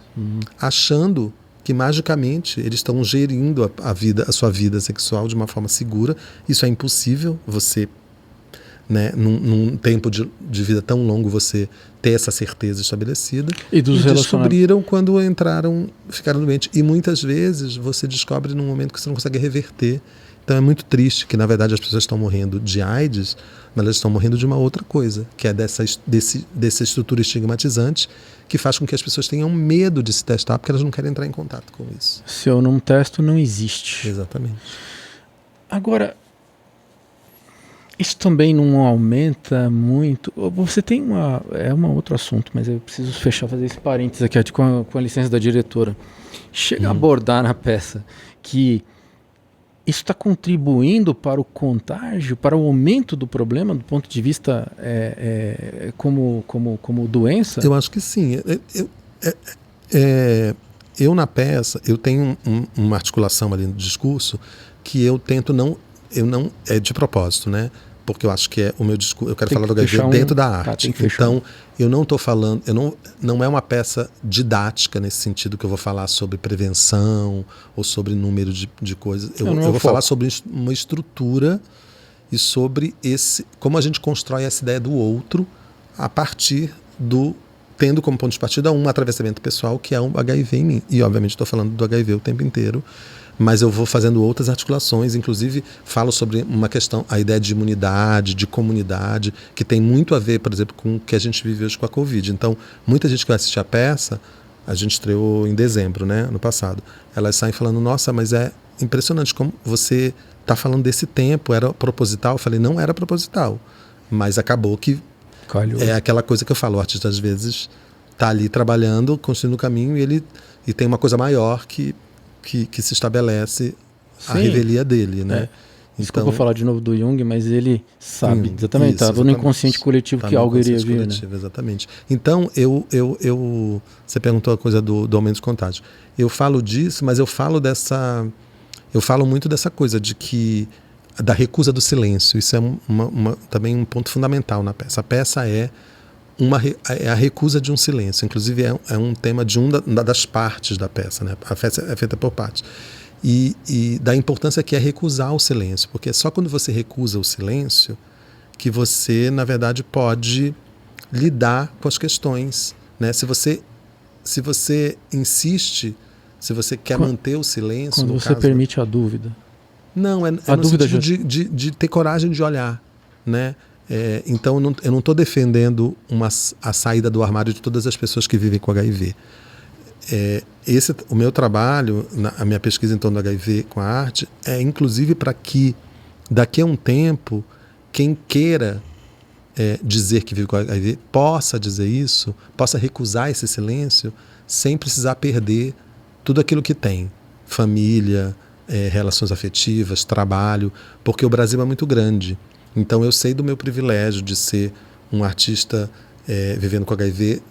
achando que magicamente eles estão gerindo a sua vida sexual de uma forma segura. Isso é impossível, você, né, num tempo de vida tão longo, você ter essa certeza estabelecida. E descobriram quando ficaram doentes. E muitas vezes você descobre num momento que você não consegue reverter. Então é muito triste que, na verdade, as pessoas estão morrendo de AIDS, mas elas estão morrendo de uma outra coisa, que é dessa estrutura estigmatizante que faz com que as pessoas tenham medo de se testar porque elas não querem entrar em contato com isso. Se eu não testo, não existe. Exatamente. Agora, isso também não aumenta muito. Você tem um outro assunto, mas eu preciso fazer esse parênteses aqui com a licença da diretora. Chega a abordar na peça que isso está contribuindo para o contágio, para o aumento do problema do ponto de vista como doença? Eu acho que sim. Eu na peça, eu tenho uma articulação ali no discurso que eu tento é de propósito, né? porque eu acho que é o meu discurso, eu quero Tem falar do que HIV fechar dentro da Tá, arte. tem que fechar Então, eu não estou falando, não é uma peça didática nesse sentido que eu vou falar sobre prevenção ou sobre número de coisas. Eu vou falar sobre uma estrutura e sobre como a gente constrói essa ideia do outro a partir tendo como ponto de partida um atravessamento pessoal que é um HIV em mim. E, obviamente, estou falando do HIV o tempo inteiro, mas eu vou fazendo outras articulações, inclusive falo sobre uma questão, a ideia de imunidade, de comunidade, que tem muito a ver, por exemplo, com o que a gente vive hoje com a Covid. Então, muita gente que vai assistir a peça, a gente estreou em dezembro, né, ano passado, elas saem falando, nossa, mas é impressionante como você está falando desse tempo, era proposital? Eu falei, não era proposital, mas acabou que é aquela coisa que eu falo, o artista às vezes está ali trabalhando, construindo o caminho e tem uma coisa maior que se estabelece. Sim, a revelia dele, né? Desculpa falar de novo do Jung, mas ele sabe exatamente, estava no inconsciente coletivo que algo iria vir, né? Exatamente. Então, você perguntou a coisa do aumento de contágio. Eu falo disso, mas eu falo muito dessa coisa da recusa do silêncio. Isso é também um ponto fundamental na peça. A peça é a recusa de um silêncio. Inclusive é um tema de uma das partes da peça, né? A peça é feita por partes. E da importância que é recusar o silêncio, porque é só quando você recusa o silêncio que você, na verdade, pode lidar com as questões, né? Se você insiste, se você quer manter o silêncio... Quando você permite a dúvida. Não, é no sentido de ter coragem de olhar, né? Então eu não estou defendendo a saída do armário de todas as pessoas que vivem com HIV. O meu trabalho, a minha pesquisa em torno do HIV com a arte, é inclusive para que daqui a um tempo quem queira dizer que vive com HIV possa dizer isso, possa recusar esse silêncio sem precisar perder tudo aquilo que tem, família, relações afetivas, trabalho, porque o Brasil é muito grande. Então eu sei do meu privilégio de ser um artista vivendo com HIV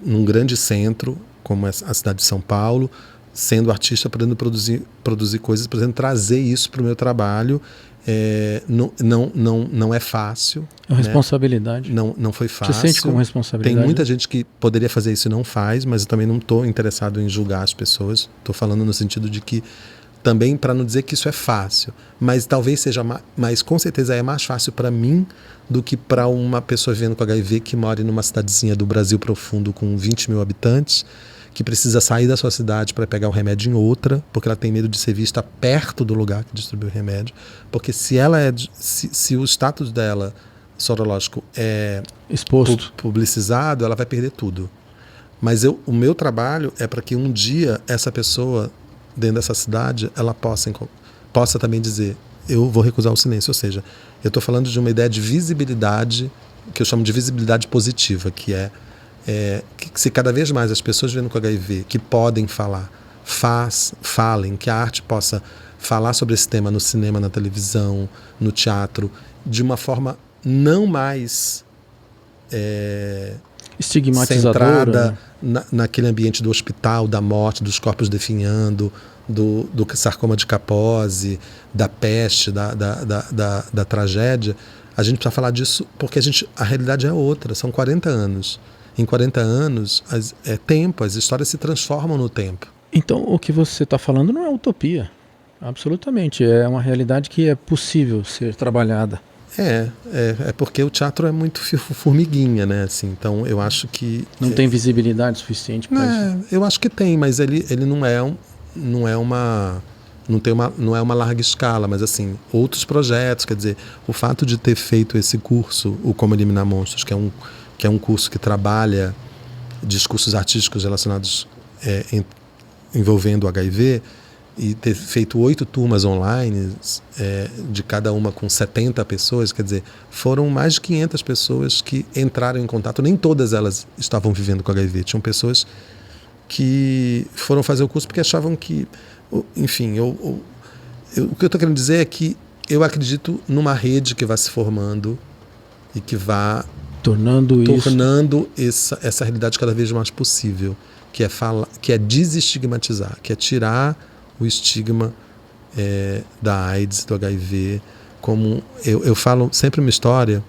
num grande centro, como a cidade de São Paulo, sendo artista, podendo produzir coisas, podendo trazer isso para o meu trabalho. Não é fácil. É uma responsabilidade. Não foi fácil. Você sente como responsabilidade? Tem muita gente que poderia fazer isso e não faz, mas eu também não estou interessado em julgar as pessoas. Estou falando no sentido de que também, para não dizer que isso é fácil, mas talvez seja mas com certeza é mais fácil para mim do que para uma pessoa vivendo com HIV que mora numa cidadezinha do Brasil profundo com 20 mil habitantes, que precisa sair da sua cidade para pegar o remédio em outra, porque ela tem medo de ser vista perto do lugar que distribui o remédio, porque se o status dela sorológico é exposto, publicizado, ela vai perder tudo. Mas o meu trabalho é para que um dia essa pessoa dentro dessa cidade, ela possa também dizer, eu vou recusar o silêncio. Ou seja, eu estou falando de uma ideia de visibilidade, que eu chamo de visibilidade positiva, que que se cada vez mais as pessoas vivendo com HIV que podem falar, falem, que a arte possa falar sobre esse tema no cinema, na televisão, no teatro, de uma forma não mais estigmatizadora, centrada naquele ambiente do hospital, da morte, dos corpos definhando, do sarcoma de Kaposi, da peste, da tragédia. A gente precisa falar disso porque a realidade é outra, são 40 anos. Em 40 anos é tempo, as histórias se transformam no tempo. Então o que você está falando não é utopia, absolutamente, é uma realidade que é possível ser trabalhada. É porque o teatro é muito formiguinha, né? Assim, então eu acho que... Não tem visibilidade suficiente para isso? Eu acho que tem, mas ele não é uma larga escala, mas assim, outros projetos, quer dizer, o fato de ter feito esse curso, o Como Eliminar Monstros, que é um curso que trabalha discursos artísticos relacionados envolvendo o HIV, e ter feito 8 turmas online, de cada uma com 70 pessoas, quer dizer, foram mais de 500 pessoas que entraram em contato, nem todas elas estavam vivendo com HIV, tinham pessoas que foram fazer o curso porque achavam que, enfim, o que eu estou querendo dizer é que eu acredito numa rede que vai se formando e que vai tornando essa realidade cada vez mais possível, que é desestigmatizar, que é tirar o estigma da AIDS, do HIV, como eu falo sempre uma história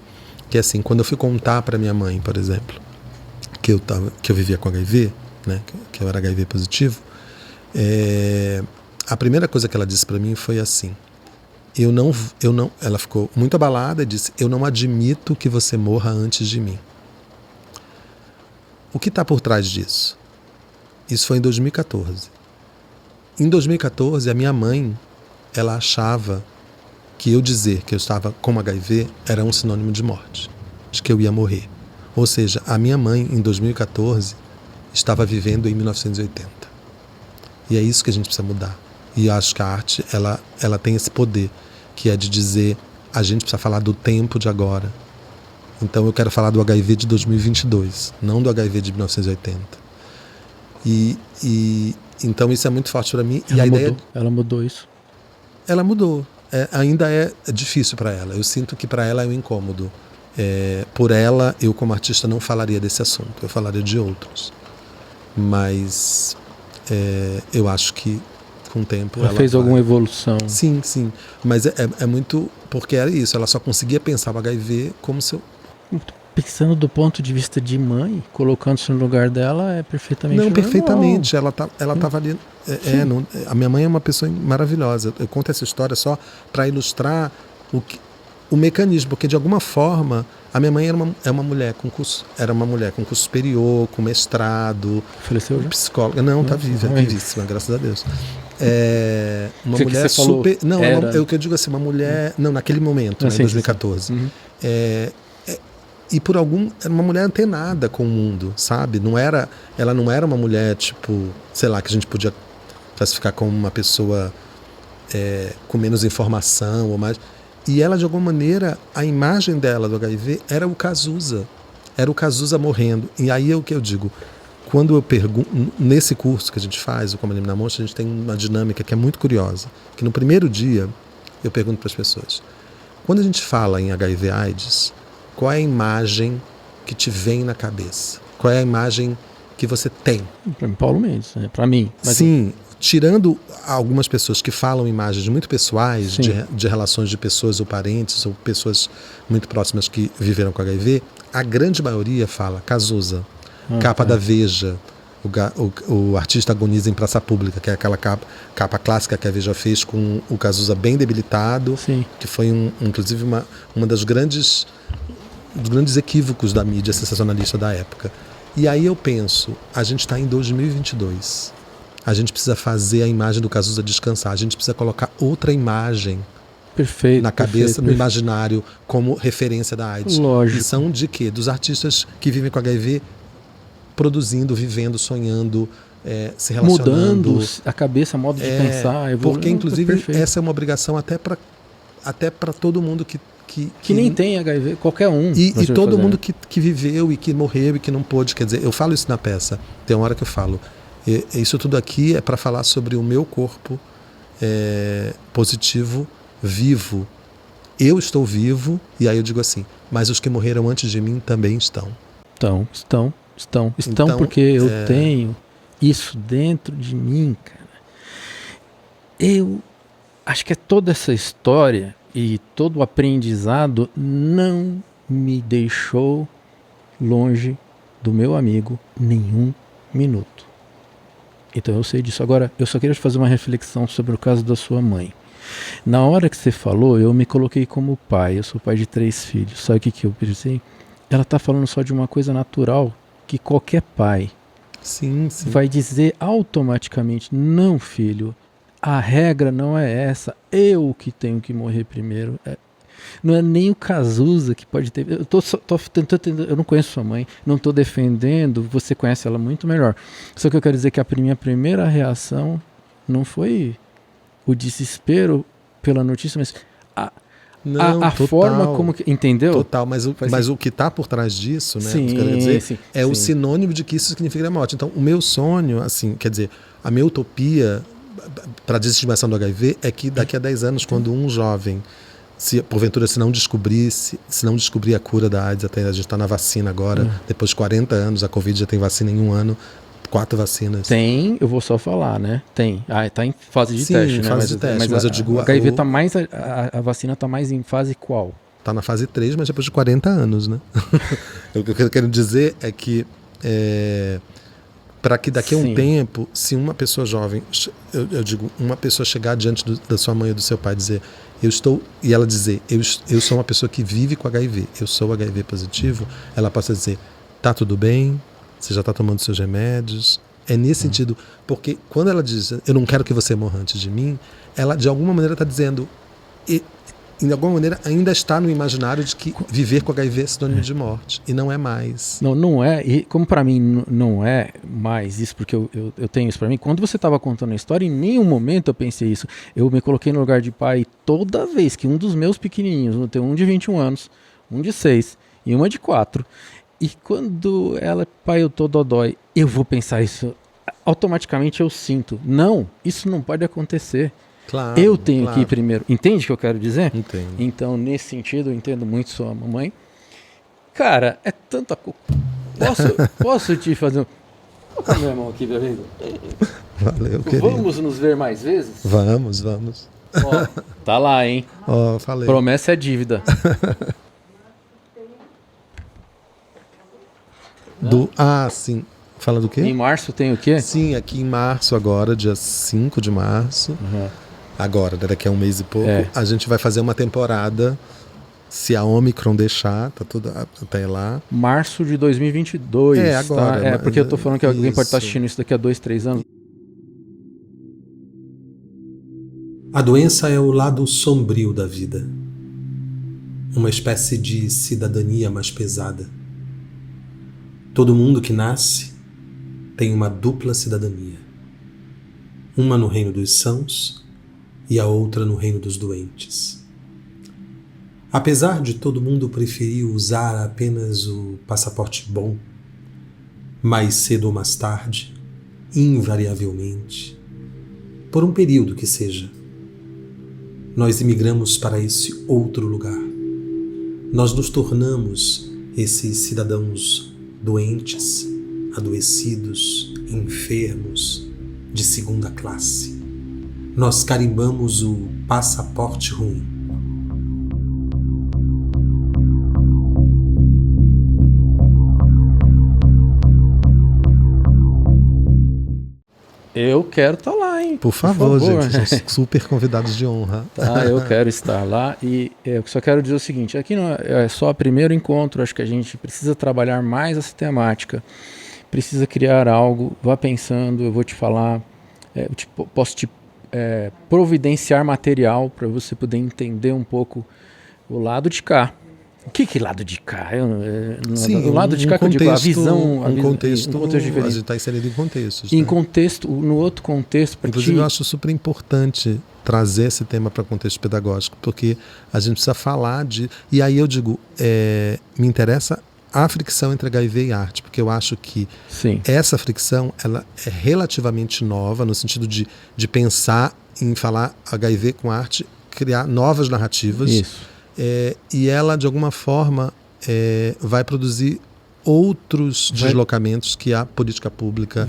que assim, quando eu fui contar para minha mãe, por exemplo, que eu vivia com HIV, né, que eu era HIV positivo, a primeira coisa que ela disse para mim foi assim: ela ficou muito abalada e disse: eu não admito que você morra antes de mim. O que está por trás disso? Isso foi em 2014. Em 2014, a minha mãe, ela achava que eu dizer que eu estava com HIV era um sinônimo de morte, de que eu ia morrer. Ou seja, a minha mãe, em 2014, estava vivendo em 1980. E é isso que a gente precisa mudar. E eu acho que a arte, ela tem esse poder, que é de dizer, a gente precisa falar do tempo de agora. Então eu quero falar do HIV de 2022, não do HIV de 1980. Então isso é muito forte para mim. Ela mudou isso? Ela mudou. Ainda é difícil para ela. Eu sinto que para ela é um incômodo. Por ela, eu como artista não falaria desse assunto. Eu falaria de outros. Mas eu acho que com o tempo ela fez alguma evolução. Sim. Mas é muito... Porque era isso. Ela só conseguia pensar o HIV como se eu... Pensando do ponto de vista de mãe, colocando-se no lugar dela, é perfeitamente normal. Não, perfeitamente. Ela estava ali... a minha mãe é uma pessoa maravilhosa. Eu conto essa história só para ilustrar o mecanismo, porque de alguma forma a minha mãe era uma mulher com curso superior, com mestrado. Faleceu já? Psicóloga. Não, tá viva, vivíssima, graças a Deus. Uma Você mulher super... Não, eu que eu digo assim, uma mulher... Não, naquele momento, em 2014. Uhum. E era uma mulher antenada com o mundo, sabe? Ela não era uma mulher, tipo, sei lá, que a gente podia classificar como uma pessoa com menos informação ou mais. E ela, de alguma maneira, a imagem dela do HIV era o Cazuza. Era o Cazuza morrendo. E aí é o que eu digo. Quando eu pergunto, nesse curso que a gente faz, o Como Eliminar Monstros, a gente tem uma dinâmica que é muito curiosa. Que no primeiro dia, eu pergunto para as pessoas: quando a gente fala em HIV/AIDS, qual é a imagem que te vem na cabeça? Qual é a imagem que você tem? Para mim, Paulo Mendes, né? Para mim. Sim, tirando algumas pessoas que falam imagens muito pessoais, de relações de pessoas ou parentes ou pessoas muito próximas que viveram com HIV, a grande maioria fala Cazuza, capa da Veja, o artista agoniza em praça pública, que é aquela capa clássica que a Veja fez com o Cazuza bem debilitado, que foi inclusive uma dos grandes equívocos da mídia sensacionalista da época. E aí eu penso, a gente está em 2022, a gente precisa fazer a imagem do Cazuza descansar, a gente precisa colocar outra imagem na cabeça, no imaginário, como referência da AIDS. Lógico. E são de quê? Dos artistas que vivem com HIV, produzindo, vivendo, sonhando, se relacionando. Mudando a cabeça, modo de pensar, evoluindo. Porque, inclusive, essa é uma obrigação até para todo mundo que nem tem HIV, qualquer um. E todo mundo que viveu e que morreu e que não pôde. Quer dizer, eu falo isso na peça. Tem uma hora que eu falo. Isso tudo aqui é para falar sobre o meu corpo positivo, vivo. Eu estou vivo, e aí eu digo assim, mas os que morreram antes de mim também estão. Estão então, porque eu tenho isso dentro de mim, cara. Eu acho que toda essa história e todo o aprendizado não me deixou longe do meu amigo nenhum minuto. Então eu sei disso. Agora, eu só queria te fazer uma reflexão sobre o caso da sua mãe. Na hora que você falou, eu me coloquei como pai. Eu sou pai de 3 filhos. Sabe o que eu pensei? Ela está falando só de uma coisa natural que qualquer pai vai dizer automaticamente: não, filho, a regra não é essa, eu que tenho que morrer primeiro. Não é nem o Cazuza que pode ter. Eu tô tentando, eu não conheço sua mãe, não estou defendendo, você conhece ela muito melhor. Só que eu quero dizer que a minha primeira reação não foi o desespero pela notícia, mas a forma como que, entendeu? Total, mas o que está por trás disso, né? O sinônimo de que isso significa a morte. Então, o meu sonho, assim, quer dizer, a minha utopia para a desestimação do HIV é que daqui a 10 anos, quando um jovem, porventura se não descobrir a cura da AIDS, até a gente está na vacina agora, depois de 40 anos, a Covid já tem vacina em 1 ano, 4 vacinas. Tem, eu vou só falar, né? Tem. Tá em fase de Sim, teste, em né? fase de teste, mas eu digo... O HIV tá mais... A vacina tá mais em fase qual? Tá na fase 3, mas depois de 40 anos, né? O que eu quero dizer é que para que daqui a um tempo, se uma pessoa jovem, eu digo, uma pessoa chegar diante da sua mãe ou do seu pai e dizer, e ela dizer, eu sou uma pessoa que vive com HIV, eu sou HIV positivo, ela possa dizer, tá tudo bem, você já está tomando seus remédios. É nesse sentido, porque quando ela diz, eu não quero que você morra antes de mim, ela de alguma maneira está dizendo, de alguma maneira ainda está no imaginário de que viver com HIV é sinônimo de morte, e não é mais. Não é, e como para mim não é mais isso, porque eu tenho isso para mim, quando você estava contando a história, em nenhum momento eu pensei isso. Eu me coloquei no lugar de pai toda vez que um dos meus pequenininhos, eu tenho um de 21 anos, um de 6 e uma de 4, e quando ela, pai, eu tô dodói, eu vou pensar isso, automaticamente eu sinto, não, isso não pode acontecer. Claro, eu tenho que ir primeiro. Entende o que eu quero dizer? Entendo. Então, nesse sentido, eu entendo muito sua mamãe. Cara, é tanta coisa. Posso te fazer um... Coloca minha mão aqui, bebê. Valeu, querido. Vamos nos ver mais vezes? Vamos. Ó, tá lá, hein? Ó, falei. Promessa é dívida. Sim. Fala do quê? Em março tem o quê? Sim, aqui em março agora, dia 5 de março. Agora, daqui a um mês e pouco, a gente vai fazer uma temporada, se a Omicron deixar, tá tudo até lá. Março de 2022. Agora. Tá? Porque eu tô falando que alguém pode estar assistindo isso daqui a 2, 3 anos. A doença é o lado sombrio da vida. Uma espécie de cidadania mais pesada. Todo mundo que nasce tem uma dupla cidadania. Uma no reino dos sãos e a outra no reino dos doentes. Apesar de todo mundo preferir usar apenas o passaporte bom, mais cedo ou mais tarde, invariavelmente, por um período que seja, nós imigramos para esse outro lugar. Nós nos tornamos esses cidadãos doentes, adoecidos, enfermos, de segunda classe. Nós carimbamos o passaporte ruim. Eu quero estar lá, hein? Por favor, gente. São super convidados de honra. Tá, eu quero estar lá. E eu só quero dizer o seguinte, aqui não é só o primeiro encontro, acho que a gente precisa trabalhar mais essa temática. Precisa criar algo, vá pensando, eu vou te falar, posso te providenciar material para você poder entender um pouco o lado de cá. O que lado de cá? Sim, o lado de cá que eu digo, a visão... contexto diferente. A gente está inserido em contextos. Em contexto, no outro contexto... Inclusive, eu acho super importante trazer esse tema para contexto pedagógico, porque a gente precisa falar de... E aí eu digo, me interessa a fricção entre HIV e arte, porque eu acho que essa fricção ela é relativamente nova, no sentido de pensar em falar HIV com arte, criar novas narrativas. Isso. E ela, de alguma forma, vai produzir outros deslocamentos que a política pública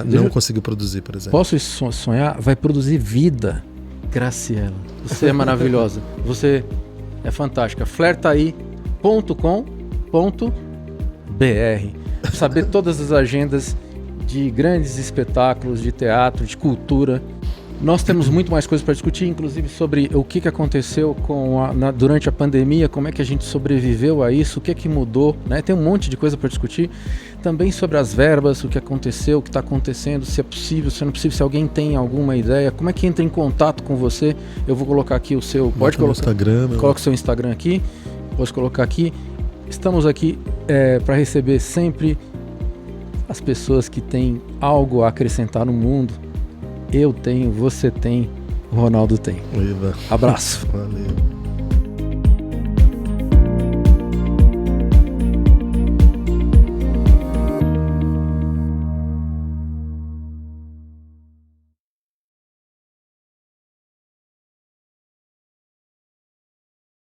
não conseguiu produzir, por exemplo. Posso sonhar? Vai produzir vida. Graciela, você é maravilhosa. Você é fantástica. Flertaí.com.br. Saber todas as agendas de grandes espetáculos, de teatro, de cultura. Nós temos muito mais coisas para discutir, inclusive sobre o que aconteceu durante a pandemia, como é que a gente sobreviveu a isso, o que mudou, né? Tem um monte de coisa para discutir. Também sobre as verbas, o que aconteceu, o que está acontecendo, se é possível, se não é possível, se alguém tem alguma ideia, como é que entra em contato com você. Eu vou colocar aqui o seu... Pode colocar. Instagram. Coloca o seu Instagram aqui, pode colocar aqui. Estamos aqui para receber sempre as pessoas que têm algo a acrescentar no mundo. Eu tenho, você tem, o Ronaldo tem. Viva. Abraço. Valeu.